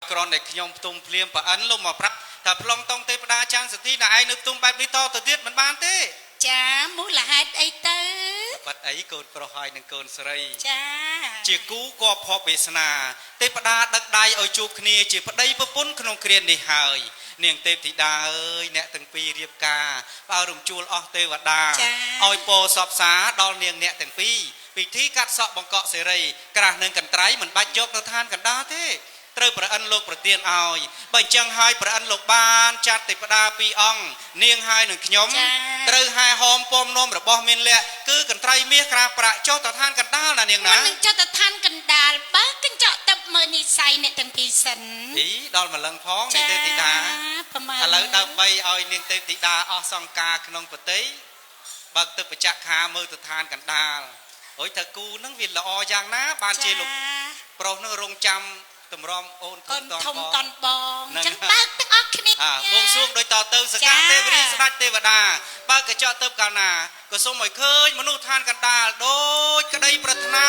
ក្រនដែលខ្ញុំផ្ទុំភ្លាមប្រអិនលោកមកប្រាប់ថាប្លង់តង់ទេវតាចាំងសទីណែឯងនៅផ្ទុំបែបនេះតទៅទៀតមិនបានទេចាមូលហេតុអីទៅបាត់អីកូនប្រុសហើយនឹងកូនស្រីចាជាគូក៏ភ័ព្វវាសនាទេវតាដឹកដៃឲ្យជួបគ្នាជាប្តីប្រពន្ធក្នុងគ្រានេះហើយនាងទេពធីតាអើយអ្នកទាំងពីររៀបការបើរំជួលអស់ទេវតាឲ្យពោសពសាដល់នាងអ្នកទាំងពីរពិធីកាត់សក់បង្កក់សេរីក្រាស់នឹងកន្ត្រៃមិនបាច់យកទៅឋានកណ្ដាលទេត្រូវប្រអិនលោកប្រទានឲ្យបើអញ្ចឹងហើយប្រអិនលោកបានចាត់ទេវតាពីរអង្គនាងហើយនឹងខ្ញុំត្រូវហែហោមពំនោមរបស់មានលក្ខគឺកន្ត្រៃមាសក្រាប្រាក់ចុះទៅឋានកណ្ដាលណានាងណាមិនចុះទៅឋានកណ្ដាលបើកញ្ចក់ទឹកមើលនិស័យអ្នកទាំងពីរសិនអីដល់ម្លឹងផងនាងទេពធីតាឥឡូវដើម្បីឲ្យនាងទេពធីតាអស់សង្ការក្នុងប្រតិបើកទឹកបច្ចៈខាមើលទៅឋានកណ្ដាលអុយថាគូនឹងវាល្អយ៉ាងណាបានជាលោកប្រុសនឹងរងចាំតម្រាំអូនធំតនបងចឹងបើកទាំងអស់គ្នាវងសួងដោយតទៅសកាទេវរីស្ដេចទេវតាបើកកញ្ចក់ទៅកាលណាក៏សូមឲ្យឃើញមនុស្សឋានកណ្ដាលដូចក្តីប្រាថ្នា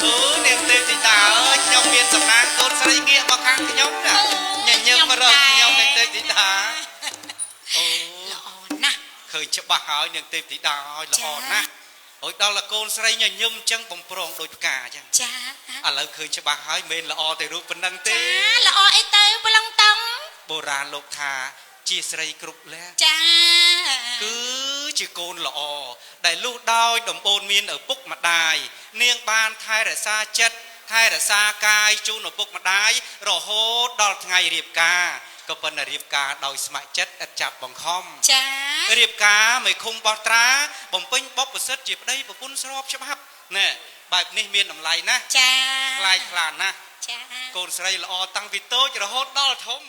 អូនាងទេពធីតាអើយខ្ញុំមានសំណាងកូនស្រីងាកមកខាងខ្ញុំណាញញឹមរកខ្ញុំនាងទេពធីតាអូល្អណាស់ឃើញច្បាស់ហើយនាងទេពធីតាឲ្យល្អណាស់ហើយដល់កូនស្រីញញឹមចឹងបំប្រងដូចផ្កាចឹងចាឥឡូវឃើញច្បាស់ហើយមិនល្អតែរូបប៉ុណ្ណឹងទេចាល្អអីទៅប្លង់តង់បុរាណលោកថាជាស្រីគ្រប់លះចាគឺជាកូនល្អដែលលុះដោយដំបូនមានឪពុកម្ដាយនាងបានថែរក្សាចិត្តថែរក្សាកាយជូនឪពុកម្ដាយរហូតដល់ថ្ងៃរៀបការក៏ប៉ុន្តែរៀបការដោយស្ម័គ្រចិត្តឥតចាប់បង្ខំចារៀបការមិនឃុំបោះត្រាបំពេញបុព្វសិទ្ធជាប្តីប្រពន្ធស្របច្បាប់ណែបែបនេះមានតម្លៃណាស់ចាថ្លៃថ្លាណាស់ចាកូនស្រីល្អតាំងពីតូចរហូតដល់ធំ